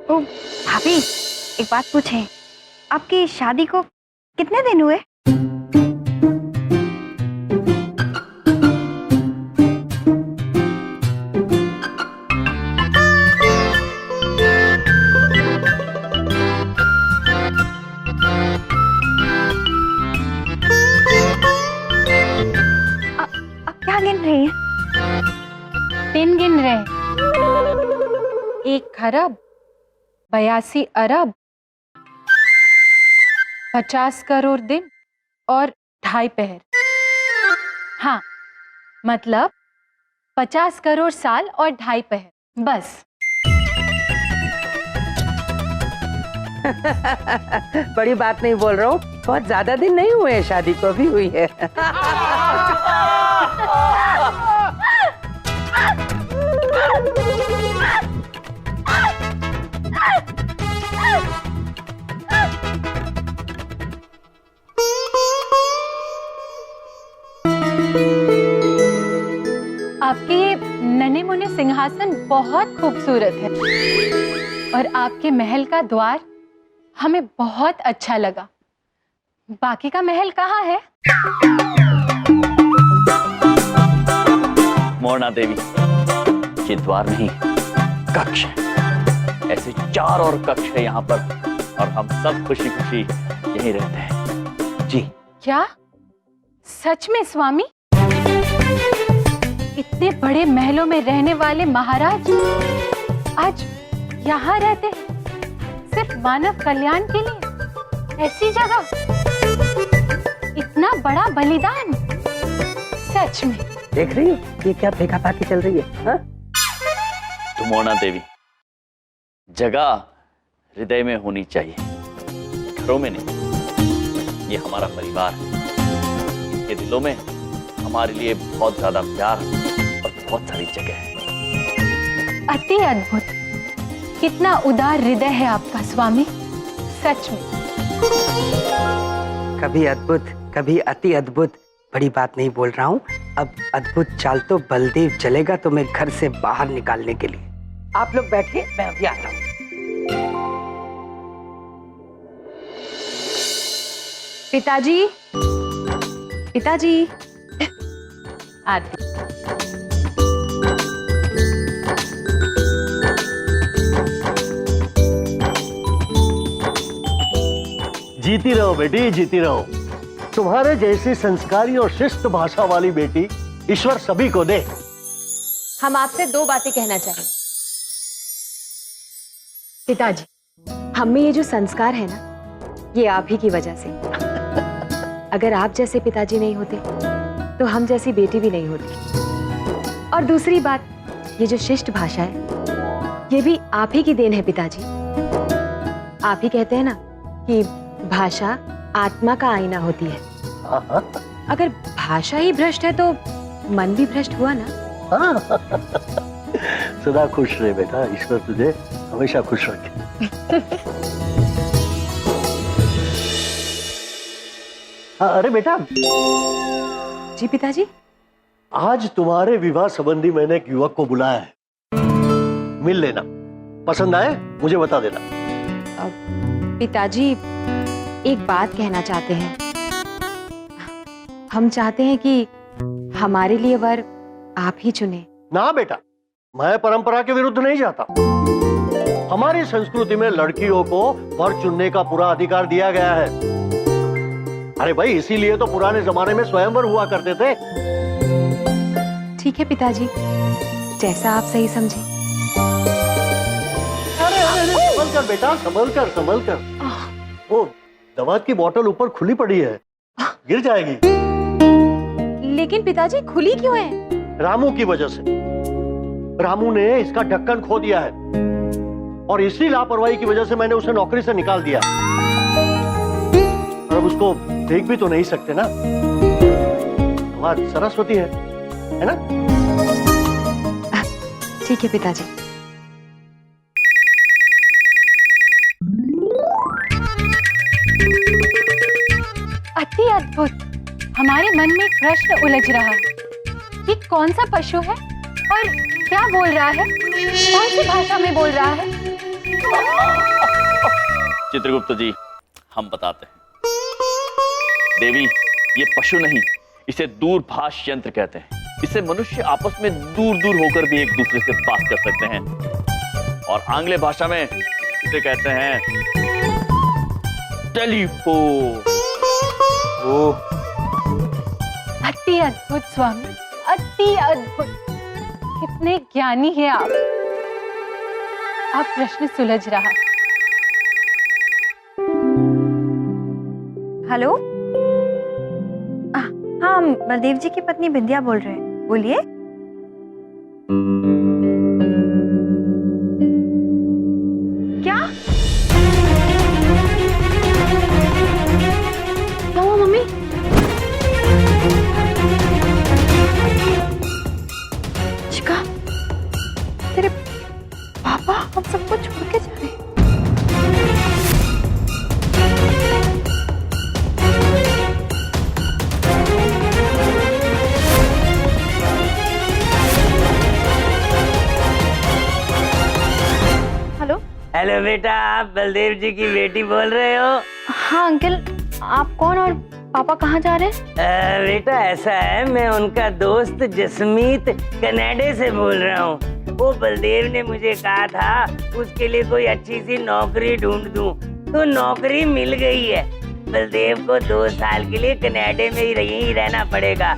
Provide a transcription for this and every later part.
ओ भाभी, एक बात पूछें, आपकी शादी को कितने दिन हुए? आप क्या गिन रही हैं? दिन गिन रहे। 1 खरब 82 अरब 50 करोड़ दिन और 2.5 पहर। हाँ, मतलब 50 करोड़ साल और 2.5 पहर, बस। बड़ी बात नहीं बोल रहा हूँ, बहुत ज्यादा दिन नहीं हुए हैं, शादी को भी हुई है। आपके ये नन्हे मुन्ने सिंहासन बहुत खूबसूरत है और आपके महल का द्वार हमें बहुत अच्छा लगा। बाकी का महल कहाँ है? मोरना देवी, ये द्वार नहीं, कक्ष है। ऐसे 4 और कक्ष है यहाँ पर और हम सब खुशी खुशी यहीं रहते हैं। जी। क्या सच में स्वामी? इतने बड़े महलों में रहने वाले महाराज आज यहाँ रहते हैं, सिर्फ मानव कल्याण के लिए? ऐसी जगह इतना बड़ा बलिदान, सच में। देख रही हो ये क्या फेंकाफाकी चल रही है? हाँ? तो मोरना देवी, जगह हृदय में होनी चाहिए, घरों में नहीं। ये हमारा परिवार है, इनके दिलों में हमारे लिए बहुत ज्यादा प्यार और बहुत सारी जगह है। अति अद्भुत, कितना उदार हृदय है आपका स्वामी, सच में। कभी अद्भुत, कभी अति अद्भुत, बड़ी बात नहीं बोल रहा हूँ। अब अद्भुत चाल तो बलदेव चलेगा तुम्हें घर से बाहर निकालने के लिए। आप लोग बैठिए, मैं अभी आता हूँ। पिताजी, पिताजी, आती। जीती रहो बेटी, जीती रहो। तुम्हारे जैसी संस्कारी और शिष्ट भाषा वाली बेटी ईश्वर सभी को दे। हम आपसे 2 बातें कहना चाहेंगे। पिताजी, हम में ये जो संस्कार है ना, ये आप ही की वजह से। अगर आप जैसे पिताजी नहीं होते तो हम जैसी बेटी भी नहीं होती। और दूसरी बात, ये जो शिष्ट भाषा है, ये भी आप ही की देन है पिताजी। आप ही कहते हैं ना कि भाषा आत्मा का आईना होती है। अगर भाषा ही भ्रष्ट है तो मन भी भ्रष्ट हुआ ना। सदा खुश रहे बेटा, ईश्वर तुझे हमेशा खुश रखे। हाँ, अरे बेटा। जी पिताजी। आज तुम्हारे विवाह संबंधी मैंने एक युवक को बुलाया है, मिल लेना। पसंद आए मुझे बता देना। पिताजी, एक बात कहना चाहते हैं। हम चाहते हैं कि हमारे लिए वर आप ही चुने। ना बेटा, मैं परंपरा के विरुद्ध नहीं जाता। हमारी संस्कृति में लड़कियों को वर चुनने का पूरा अधिकार दिया गया है। अरे भाई, इसीलिए तो पुराने जमाने में स्वयंवर हुआ करते थे। ठीक है पिताजी, जैसा आप सही समझे। अरे संभल कर बेटा, संभल कर, संभल कर। वो दवा की बोतल ऊपर खुली पड़ी है, गिर जाएगी। लेकिन पिताजी, खुली क्यों है? रामू की वजह से। रामू ने इसका ढक्कन खो दिया है और इसी लापरवाही की वजह से मैंने उसे नौकरी से निकाल दिया। और अब उसको देख भी तो नहीं सकते ना। आज सरस्वती है ना? ठीक है पिताजी। अति अद्भुत। हमारे मन में एक प्रश्न उलझ रहा है। ये कौन सा पशु है और क्या बोल रहा है? कौन सी भाषा में बोल रहा है? चित्रगुप्त जी, हम बताते हैं। देवी, ये पशु नहीं, इसे दूरभाष यंत्र कहते हैं। इससे मनुष्य आपस में दूर दूर होकर भी एक दूसरे से बात कर सकते हैं, और आंग्ल भाषा में इसे कहते हैं टेलीफोन। अति अद्भुत स्वामी, अति अद्भुत। कितने ज्ञानी हैं आप। प्रश्न सुलझ रहा। हेलो, हाँ, बलदेव जी की पत्नी बिंदिया बोल रहे हैं, बोलिए। क्या हुआ मम्मी? चिका, तेरे पापा हम सबको छोड़ के जा रहे हैं। हेलो बेटा, आप बलदेव जी की बेटी बोल रहे हो? हाँ अंकल, आप कौन और पापा कहाँ जा रहे हैं? बेटा ऐसा है, मैं उनका दोस्त जसमीत कनाडा से बोल रहा हूँ। वो बलदेव ने मुझे कहा था उसके लिए कोई अच्छी सी नौकरी ढूंढ दूं, तो नौकरी मिल गई है। बलदेव को 2 साल के लिए कनाडा में ही रहना पड़ेगा।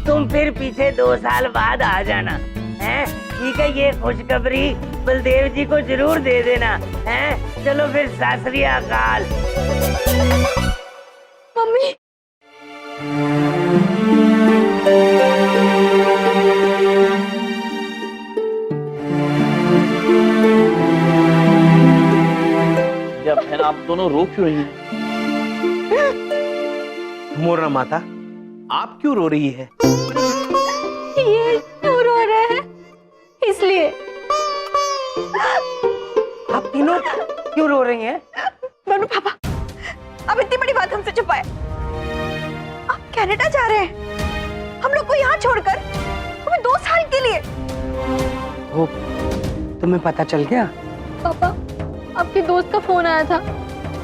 तुम फिर पीछे 2 साल बाद आ जाना, हैं? ठीक है, ये खुशखबरी बलदेव जी को जरूर दे देना, हैं? चलो फिर, सत श्री अकाल। मम्मी, या बहन, आप दोनों रो क्यों रही हैं? मोरना माता, आप क्यों रो रही है? ये क्यों रो रहे हैं? इसलिए। आप तीनों क्यों रो रही हैं? दोनों पापा, अब इतनी बड़ी बात हमसे छुपाए। आप कनाडा जा रहे हैं, हम लोग को यहाँ छोड़कर, हमें 2 साल के लिए। वो तुम्हें पता चल गया? पापा, आपके दोस्त का फोन आया था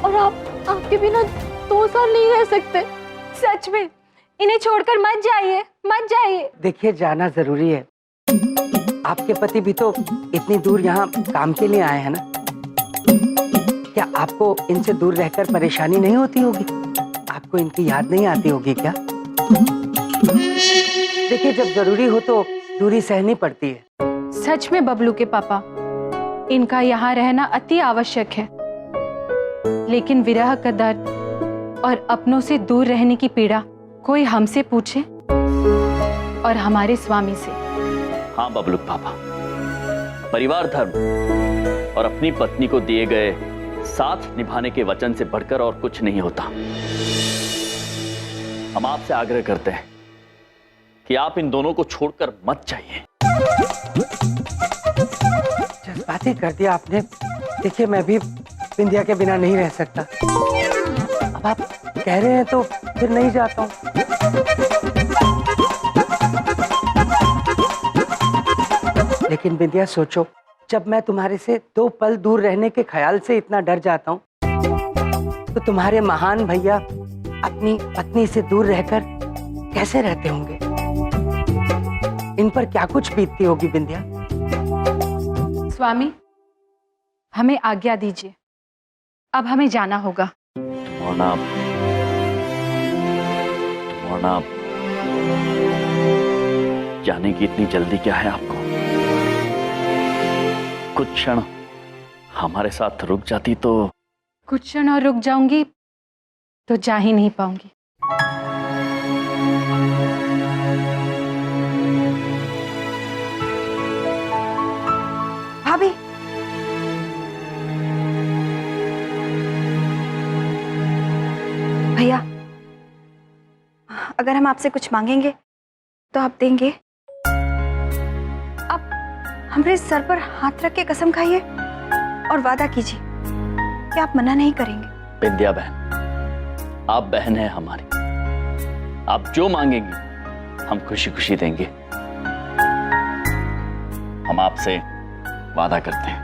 और आप आपके बिना 2 साल नहीं रह सकते। सच में, इन्हें छोड़कर मत जाइए, मत जाइए। देखिए, जाना जरूरी है। आपके पति भी तो इतनी दूर यहाँ काम के लिए आए हैं ना। क्या आपको इनसे दूर रहकर परेशानी नहीं होती होगी? आपको इनकी याद नहीं आती होगी क्या? देखिए, जब जरूरी हो तो दूरी सहनी पड़ती है। सच में बबलू के पापा, इनका यहाँ रहना अति आवश्यक है, लेकिन विरह का दर्द और अपनों से दूर रहने की पीड़ा कोई हमसे पूछे और हमारे स्वामी से। हाँ बबलू पापा, परिवार धर्म और अपनी पत्नी को दिए गए साथ निभाने के वचन से बढ़कर और कुछ नहीं होता। हम आपसे आग्रह करते हैं कि आप इन दोनों को छोड़कर मत जाइए। जज्बाती कर दिया आपने। देखिए, मैं भी बिंदिया के बिना नहीं रह सकता। अब आप कह रहे हैं तो फिर नहीं जाता हूँ। लेकिन बिंदिया, सोचो, जब मैं तुम्हारे से 2 पल दूर रहने के ख्याल से इतना डर जाता हूँ, तो तुम्हारे महान भैया अपनी पत्नी से दूर रहकर कैसे रहते होंगे? इन पर क्या कुछ बीतती होगी बिंदिया? स्वामी, हमें आज्ञा दीजिए, अब हमें जाना होगा। मोरना, जाने की इतनी जल्दी क्या है आपको? कुछ क्षण हमारे साथ रुक जाती तो। कुछ क्षण और रुक जाऊंगी तो जा ही नहीं पाऊंगी। भाभी, भैया, अगर हम आपसे कुछ मांगेंगे तो आप देंगे? आप हमारे सर पर हाथ रख के कसम खाइए और वादा कीजिए कि आप मना नहीं करेंगे। बिंदिया बहन, आप बहन हैं हमारी। आप जो मांगेंगी हम खुशी खुशी देंगे। हम आपसे वादा करते हैं।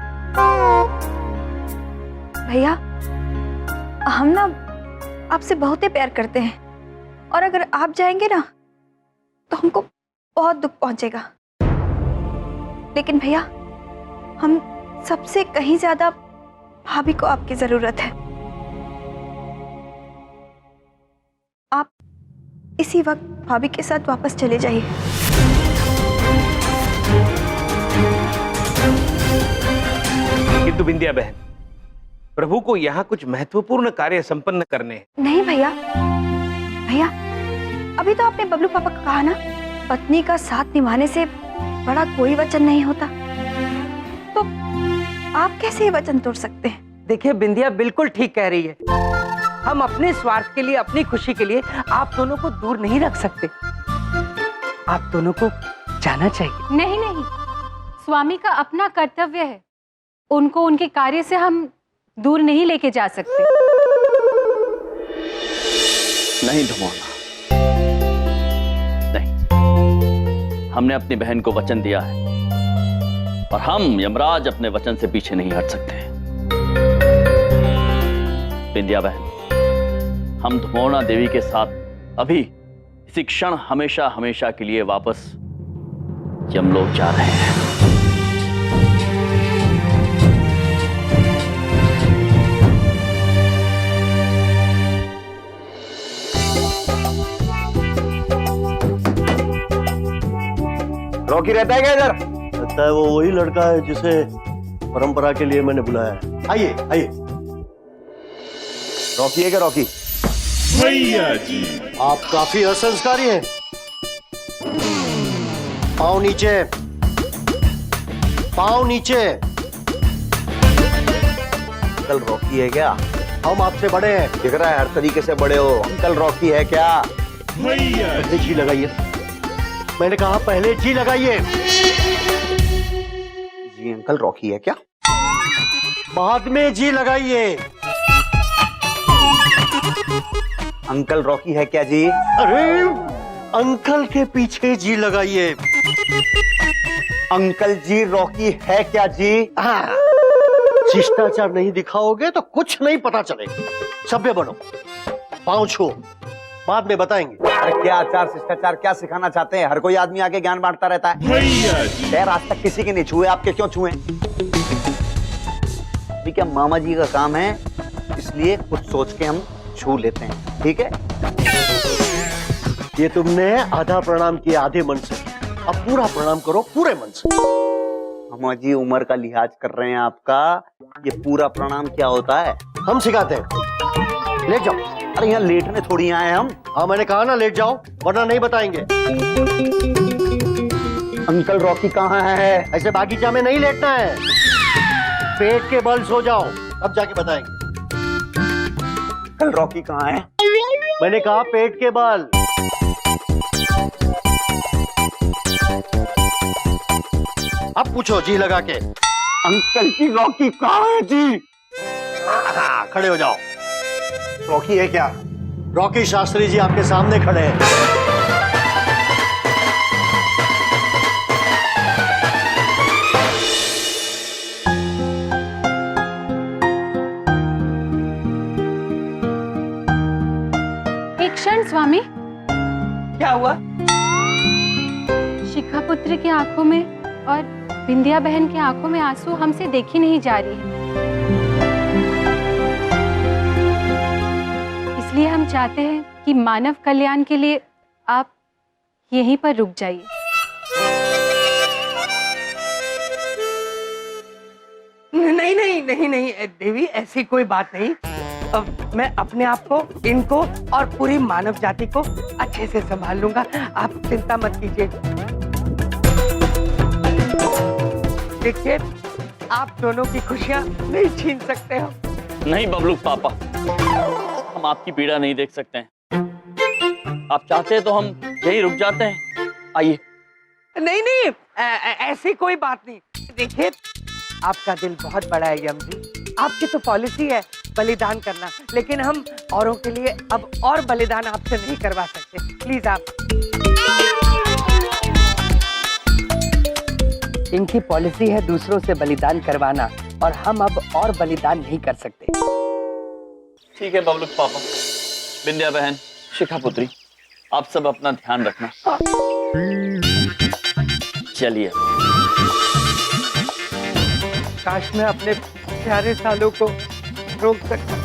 भैया, हम ना आपसे बहुत ही प्यार करते हैं और अगर आप जाएंगे ना तो हमको बहुत दुख पहुंचेगा। लेकिन भैया, हम सबसे कहीं ज्यादा भाभी को आपकी जरूरत है। आप इसी वक्त भाभी के साथ वापस चले जाइए। किंतु बिंदिया बहन, प्रभु को यहाँ कुछ महत्वपूर्ण कार्य संपन्न करने हैं। नहीं भैया, भैया अभी तो आपने बबलू पापा को कहा ना, पत्नी का साथ निभाने से बड़ा कोई वचन नहीं होता, तो आप कैसे ये वचन तोड़ सकते हैं? देखिए बिंदिया बिल्कुल ठीक कह रही है। हम अपने स्वार्थ के लिए, अपनी खुशी के लिए आप दोनों को दूर नहीं रख सकते। आप दोनों को जाना चाहिए। नहीं नहीं, स्वामी का अपना कर्तव्य है, उनको उनके कार्य से हम दूर नहीं लेके जा सकते। नहीं धुमोना, नहीं। हमने अपनी बहन को वचन दिया है और हम यमराज अपने वचन से पीछे नहीं हट सकते। बिंदिया बहन, हम धुमोना देवी के साथ अभी इसी क्षण हमेशा हमेशा के लिए वापस यमलोक जा रहे हैं। रॉकी रहता है क्या इधर? लगता है वो वही लड़का है जिसे परंपरा के लिए मैंने बुलाया है। आइए आइए। रॉकी है क्या रॉकी? भैया जी, आप काफी असंस्कारी हैं। पाँव नीचे, पाँव नीचे। अंकल रॉकी है क्या? हम आपसे बड़े हैं। दिख रहा है हर तरीके से बड़े हो। अंकल रॉकी है क्या? भैया पहले जी लगाइए। मैंने कहा पहले जी लगाइए। जी अंकल रॉकी है क्या? बाद में जी लगाइए। अंकल रॉकी है क्या जी? अरे अंकल के पीछे जी लगाइए। अंकल जी रॉकी है क्या जी? हाँ, शिष्टाचार नहीं दिखाओगे तो कुछ नहीं पता चलेगा। सभ्य बनो, पाँव छू, बाद में बताएंगे। अरे क्या आचार शिष्टाचार क्या सिखाना चाहते हैं? हर कोई आदमी आके ज्ञान बांटता रहता है। भैया जी, खैर आज तक किसी के नहीं छुए, आपके क्यों छुए? अभी क्या मामा जी का काम है, इसलिए कुछ सोच के हम छू लेते हैं, ठीक है? ये तुमने आधा प्रणाम किया आधे मन से, अब पूरा प्रणाम करो पूरे मन से। मामा जी उम्र का लिहाज कर रहे हैं आपका। ये पूरा प्रणाम क्या होता है? हम सिखाते हैं। लेट जाओ। अरे यहाँ लेटने थोड़ी आए हम। हाँ मैंने कहा ना लेट जाओ, वरना नहीं बताएंगे। अंकल रॉकी कहाँ है? ऐसे बागीचा में नहीं लेटना है, पेट के बल सो जाओ, अब जाके बताएंगे। अंकल रॉकी कहाँ है? मैंने कहा पेट के बल। अब पूछो जी लगा के। अंकल की रॉकी कहाँ है जी? हाँ, खड़े हो जाओ। रॉकी है क्या? रॉकी शास्त्री जी आपके सामने खड़े हैं। एक क्षण स्वामी, क्या हुआ? शिखा पुत्र की आंखों में और बिंदिया बहन की आंखों में आंसू हमसे देखी नहीं जा रही है, इसलिए हम चाहते हैं कि मानव कल्याण के लिए आप यहीं पर रुक जाइए। नहीं नहीं नहीं नहीं देवी, ऐसी कोई बात नहीं। अब मैं अपने आप को, इनको और पूरी मानव जाति को अच्छे से संभाल लूंगा, आप चिंता मत कीजिए। देखिए, आप दोनों की खुशियां नहीं छीन सकते हो। नहीं बबलू पापा, हम आपकी पीड़ा नहीं देख सकते हैं। आप चाहते हैं तो हम यहीं रुक जाते हैं। आइए। नहीं नहीं, ऐसी कोई बात नहीं। देखिए, आपका दिल बहुत बड़ा है यम जी, आपकी तो पॉलिसी है बलिदान करना, लेकिन हम औरों के लिए अब और बलिदान आपसे नहीं करवा सकते। प्लीज आप, इनकी पॉलिसी है दूसरों से बलिदान करवाना, और हम अब और बलिदान नहीं कर सकते। ठीक है बबलू पापा, विंध्या बहन, शिखा पुत्री, आप सब अपना ध्यान रखना। चलिए। काश मैं अपने प्यारे सालों को रोक सकता।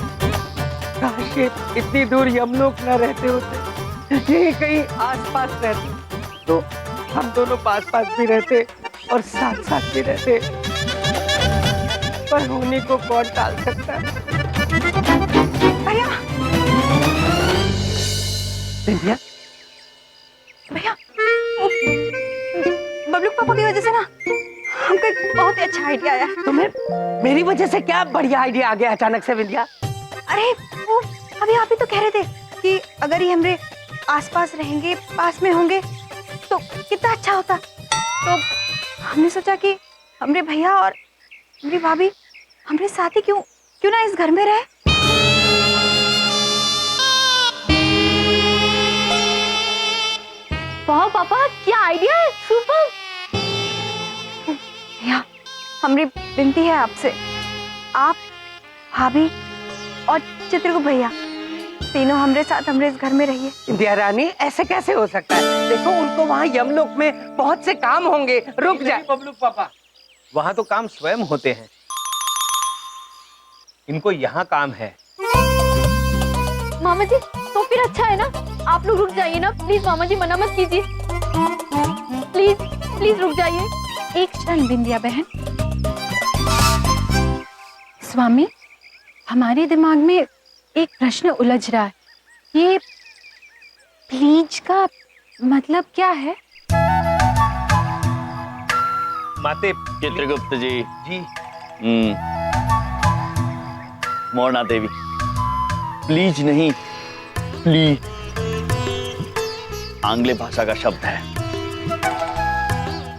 काश ये इतनी दूर यमलोक न रहते होते, ये कहीं आसपास रहते तो हम दोनों पास पास भी रहते और साथ साथ भी रहते। पर होने को कौन टाल सकता है? भैया विंध्या, भैया, वो बबलू पापा की वजह से ना हमको एक बहुत ही अच्छा आइडिया आया। तुम्हें मेरी वजह से क्या बढ़िया आइडिया आ गया अचानक से विंध्या? अरे वो अभी आप ही तो कह रहे थे कि अगर ये हमरे आसपास रहेंगे, पास में होंगे तो कितना अच्छा होता। तो हमने सोचा कि हमरे भैया और हमरी भाभी हमरे साथ ही क्यों ना इस घर में रहे। वाह पापा, क्या आइडिया है, सुपर। भैया हमरी विनती है आपसे, आप, भाभी और चित्रगुप्त भैया तीनों हमरे साथ हमरे इस घर में रहिए। विंध्या रानी, ऐसे कैसे हो सकता है? देखो उनको वहाँ यमलोक में बहुत से काम होंगे। रुक जाए बबलू पापा, वहां तो काम स्वयं होते हैं, इनको यहाँ काम है। मामा जी, तो फिर अच्छा है ना, आप लोग रुक जाइए ना प्लीज। मामा जी मना मत कीजिए, प्लीज प्लीज रुक जाइए। एक क्षण विंध्या बहन। स्वामी, हमारे दिमाग में एक प्रश्न उलझ रहा है। ये प्लीज का मतलब क्या है? माते चित्रगुप्त जी। जी, मोरना देवी, प्लीज नहीं, प्लीज आंग्ल भाषा का शब्द है।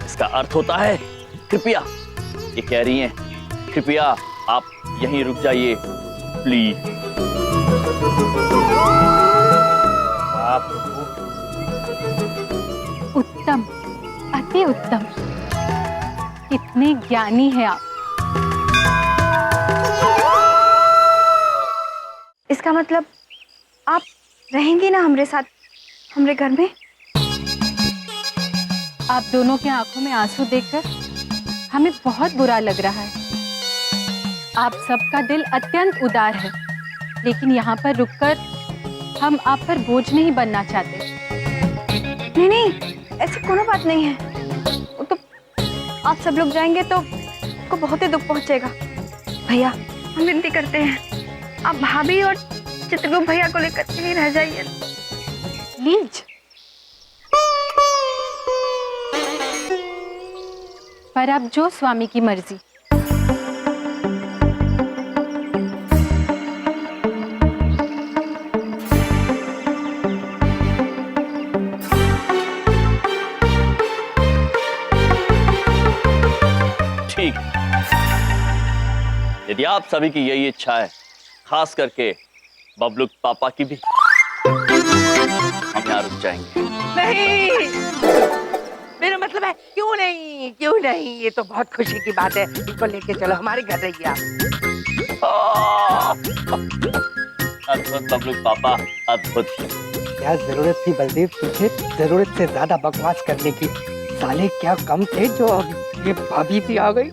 इसका अर्थ होता है कृपया। ये कह रही हैं कृपया आप यहीं रुक जाइए, प्लीज। उत्तम, अति उत्तम, कितने ज्ञानी हैं आप। इसका मतलब आप रहेंगे ना हमरे साथ हमरे घर में? आप दोनों के आंखों में आंसू देखकर हमें बहुत बुरा लग रहा है। आप सबका दिल अत्यंत उदार है, लेकिन यहाँ पर रुककर हम आप पर बोझ नहीं बनना चाहते। नहीं नहीं, ऐसी कोनो बात नहीं है। वो तो आप सब लोग जाएंगे तो आपको बहुत ही दुख पहुंचेगा। भैया हम विनती करते हैं, आप भाभी और चित्रगुप्त भैया को लेकर यहीं रह जाइए। प्लीज। पर अब जो स्वामी की मर्जी। ठीक, यदि आप सभी की यही इच्छा है, खास करके बबलू पापा की भी, हम यहाँ रुक जाएंगे। नहीं, मेरा मतलब है क्यों नहीं, क्यों नहीं? ये तो बहुत खुशी की बात है। इनको लेके चलो हमारे घर रहिए आप। अद्भुत बबलू पापा, अद्भुत। क्या जरूरत थी बलदेव तुझे जरूरत से ज्यादा बकवास करने की? साले क्या कम थे जो ये भाभी भी आ गई।